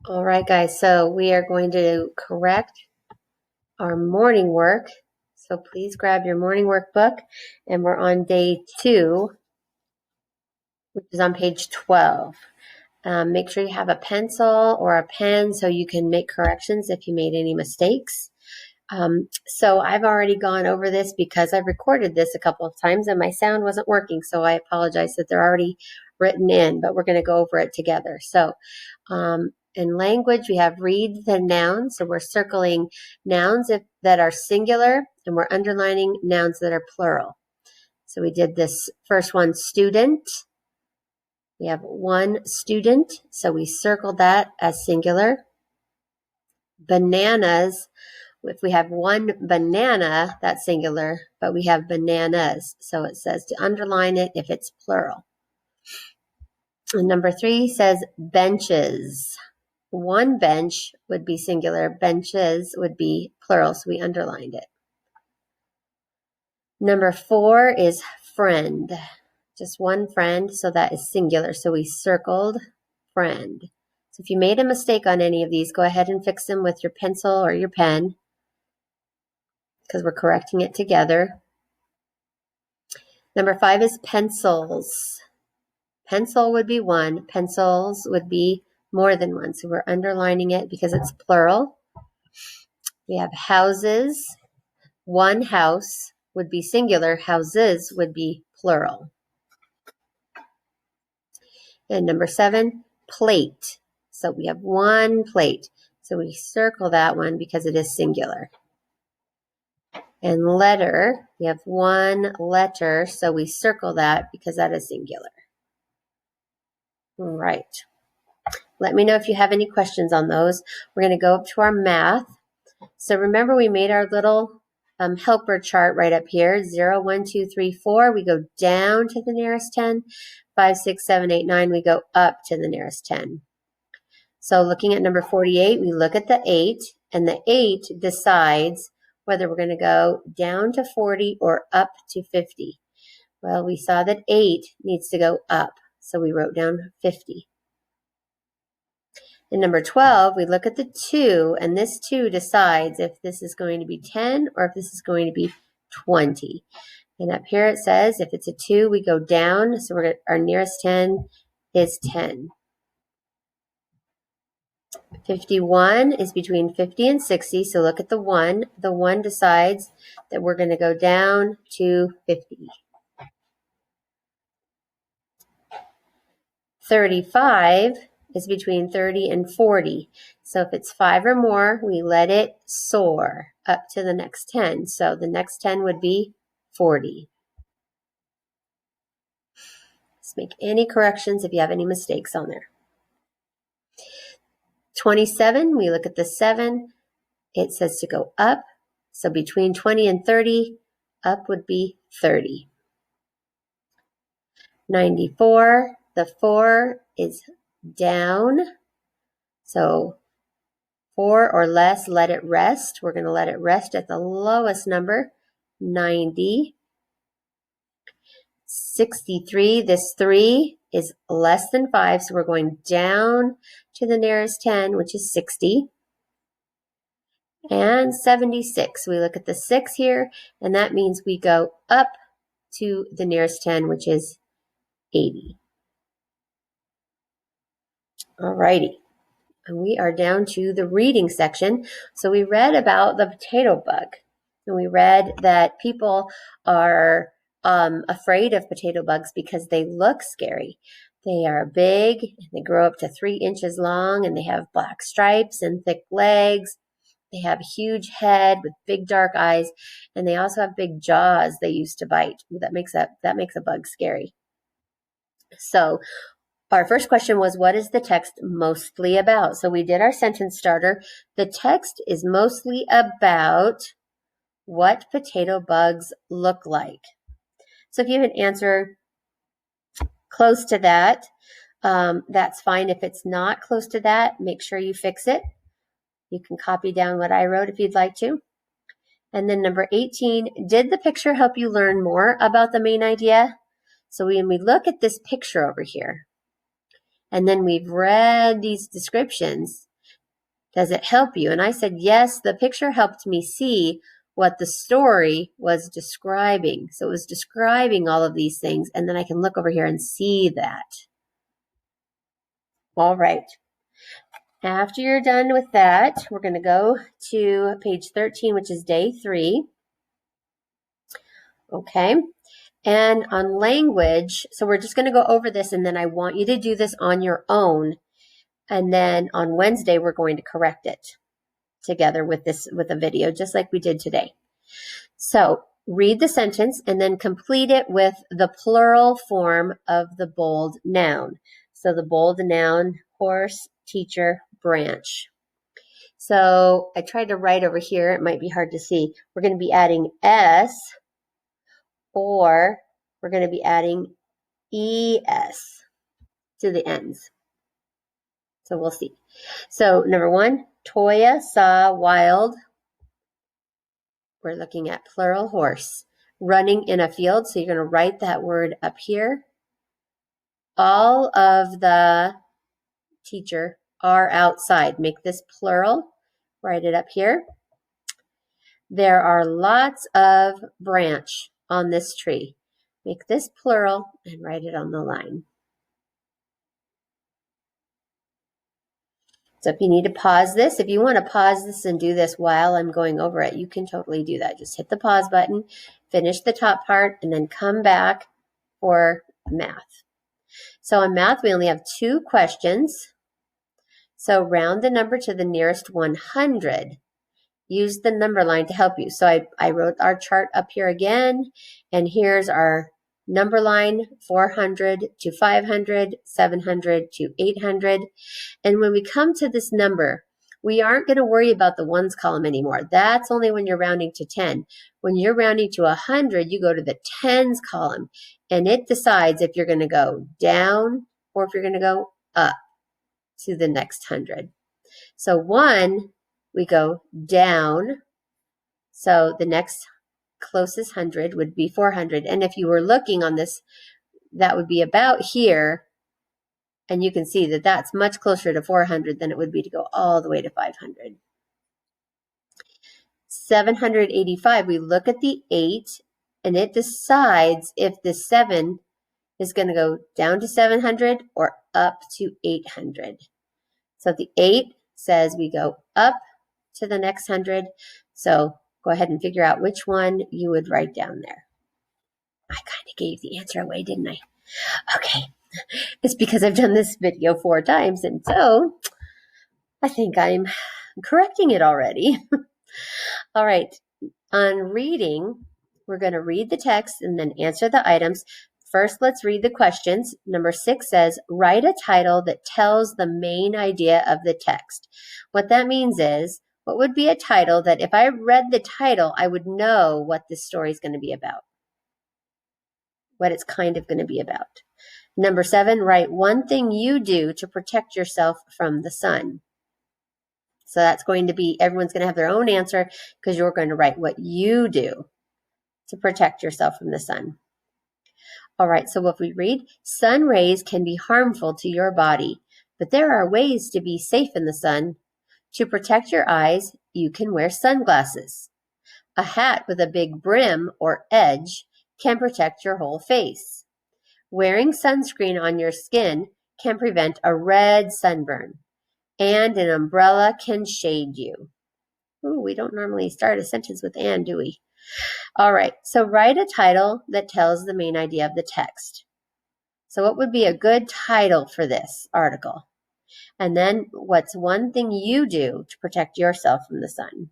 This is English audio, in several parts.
All right, guys, so we are going to correct our morning work. So please grab your morning workbook, and we're on day 2, which is on page 12. Make sure you have a pencil or a pen so you can make corrections if you made any mistakes. So I've already gone over this because I recorded this a couple of times and my sound wasn't working, so I apologize that they're already written in, but we're going to go over it together. So in language, we have read the nouns, so we're circling nouns that are singular, and we're underlining nouns that are plural. So we did this first one, student. We have one student, so we circled that as singular. Bananas. If we have one banana, that's singular, but we have bananas. So it says to underline it if it's plural. And number 3 says benches. One bench would be singular, benches would be plural, so we underlined it. Number 4 is friend. Just one friend, so that is singular, so we circled friend. So if you made a mistake on any of these, go ahead and fix them with your pencil or your pen, because we're correcting it together. Number 5 is pencils. Pencil would be one. Pencils would be more than one. So we're underlining it because it's plural. We have houses. One house would be singular. Houses would be plural. And number 7, plate. So we have one plate. So we circle that one because it is singular. And letter, we have one letter. So we circle that because that is singular. All right. Let me know if you have any questions on those. We're going to go up to our math. So remember, we made our little helper chart right up here. 0, 1, 2, 3, 4. We go down to the nearest 10. 5, 6, 7, 8, 9. We go up to the nearest 10. So looking at number 48, we look at the 8, and the 8 decides whether we're going to go down to 40 or up to 50. Well, we saw that 8 needs to go up, so we wrote down 50. In number 12, we look at the 2, and this 2 decides if this is going to be 10 or if this is going to be 20. And up here it says if it's a 2, we go down, so our nearest 10 is 10. 51 is between 50 and 60, so look at the 1. The 1 decides that we're going to go down to 50. 35 is between 30 and 40. So if it's 5 or more, we let it soar up to the next 10. So the next 10 would be 40. Let's make any corrections if you have any mistakes on there. 27, we look at the 7. It says to go up. So between 20 and 30, up would be 30. 94, the 4 is down. So 4 or less, let it rest. We're going to let it rest at the lowest number, 90. 63, this 3 is less than 5, so we're going down to the nearest 10, which is 60. And 76, we look at the 6 here, and that means we go up to the nearest 10, which is 80. Alrighty. And we are down to the reading section. So we read about the potato bug. And we read that people are afraid of potato bugs because they look scary. They are big, they grow up to 3 inches long, and they have black stripes and thick legs. They have a huge head with big dark eyes, and they also have big jaws they use to bite. That makes a bug scary. So our first question was, what is the text mostly about? So we did our sentence starter. The text is mostly about what potato bugs look like. So if you have an answer close to that, that's fine. If it's not close to that, make sure you fix it. You can copy down what I wrote if you'd like to. And then number 18, did the picture help you learn more about the main idea? So when we look at this picture over here, and then we've read these descriptions, Does it help you? And I said, yes, the picture helped me see what the story was describing. So it was describing all of these things, and then I can look over here and see that. All right. After you're done with that, we're going to go to page 13, which is day 3. Okay. And on language, so we're just going to go over this, and then I want you to do this on your own. And then on Wednesday, we're going to correct it together with a video, just like we did today. So read the sentence and then complete it with the plural form of the bold noun. So the bold noun, horse, teacher, branch. So I tried to write over here. It might be hard to see. We're going to be adding S, or we're going to be adding ES to the ends. So we'll see. So number 1, Toya saw Wild. We're looking at plural horse running in a field. So you're going to write that word up here. All of the teacher are outside. Make this plural. Write it up here. There are lots of branch on this tree. Make this plural and write it on the line. So if you need to pause this, if you want to pause this and do this while I'm going over it, you can totally do that. Just hit the pause button, finish the top part, and then come back for math. So in math, we only have 2 questions. So round the number to the nearest 100. Use the number line to help you. So I wrote our chart up here again, and here's our number line, 400 to 500, 700 to 800. And when we come to this number, we aren't going to worry about the ones column anymore. That's only when you're rounding to 10. When you're rounding to 100, you go to the tens column, and it decides if you're going to go down or if you're going to go up to the next 100. So 1, we go down. So the next closest 100 would be 400. And if you were looking on this, that would be about here. And you can see that that's much closer to 400 than it would be to go all the way to 500. 785, we look at the 8, and it decides if the 7 is going to go down to 700 or up to 800. So the 8 says we go up to the next 100. So go ahead and figure out which one you would write down there. I kind of gave the answer away, didn't I? Okay. It's because I've done this video 4 times, and so I think I'm correcting it already. All right. On reading, we're going to read the text and then answer the items. First, let's read the questions. Number 6 says, write a title that tells the main idea of the text. What that means is, what would be a title that if I read the title, I would know what this story is going to be about, what it's kind of going to be about. Number 7, write one thing you do to protect yourself from the sun. So that's going to be, everyone's going to have their own answer because you're going to write what you do to protect yourself from the sun. All right, so if we read, sun rays can be harmful to your body, but there are ways to be safe in the sun. To protect your eyes, you can wear sunglasses. A hat with a big brim or edge can protect your whole face. Wearing sunscreen on your skin can prevent a red sunburn, and an umbrella can shade you. Ooh, we don't normally start a sentence with and, do we? All right, so write a title that tells the main idea of the text. So what would be a good title for this article? And then what's one thing you do to protect yourself from the sun?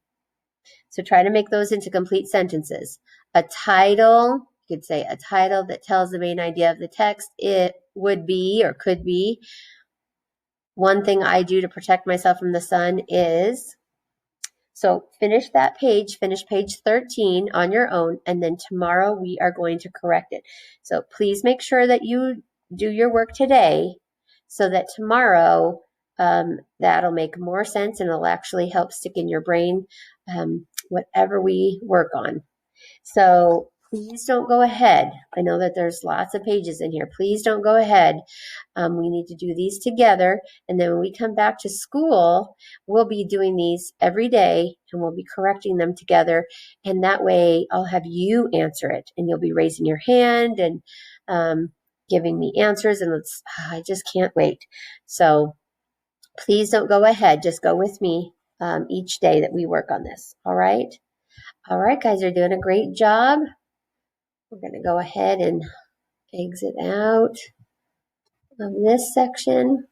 So try to make those into complete sentences. A title, you could say a title that tells the main idea of the text. It would be or could be, one thing I do to protect myself from the sun is. So finish that page, finish page 13 on your own, and then tomorrow we are going to correct it. So please make sure that you do your work today so that tomorrow that'll make more sense and it'll actually help stick in your brain whatever we work on. So please don't go ahead. I know that there's lots of pages in here. Please don't go ahead. We need to do these together. And then when we come back to school, we'll be doing these every day and we'll be correcting them together. And that way I'll have you answer it and you'll be raising your hand and giving me answers. And I just can't wait. So please don't go ahead. Just go with me each day that we work on this. All right. All right, guys, you're doing a great job. We're going to go ahead and exit out of this section.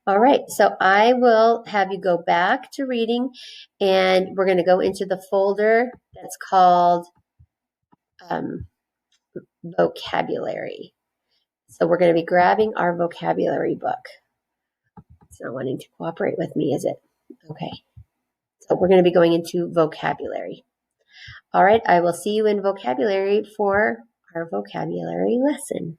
All right, so I will have you go back to reading, and we're going to go into the folder that's called vocabulary. So we're going to be grabbing our vocabulary book. It's not wanting to cooperate with me, is it? Okay. So we're going to be going into vocabulary. All right, I will see you in vocabulary for our vocabulary lesson.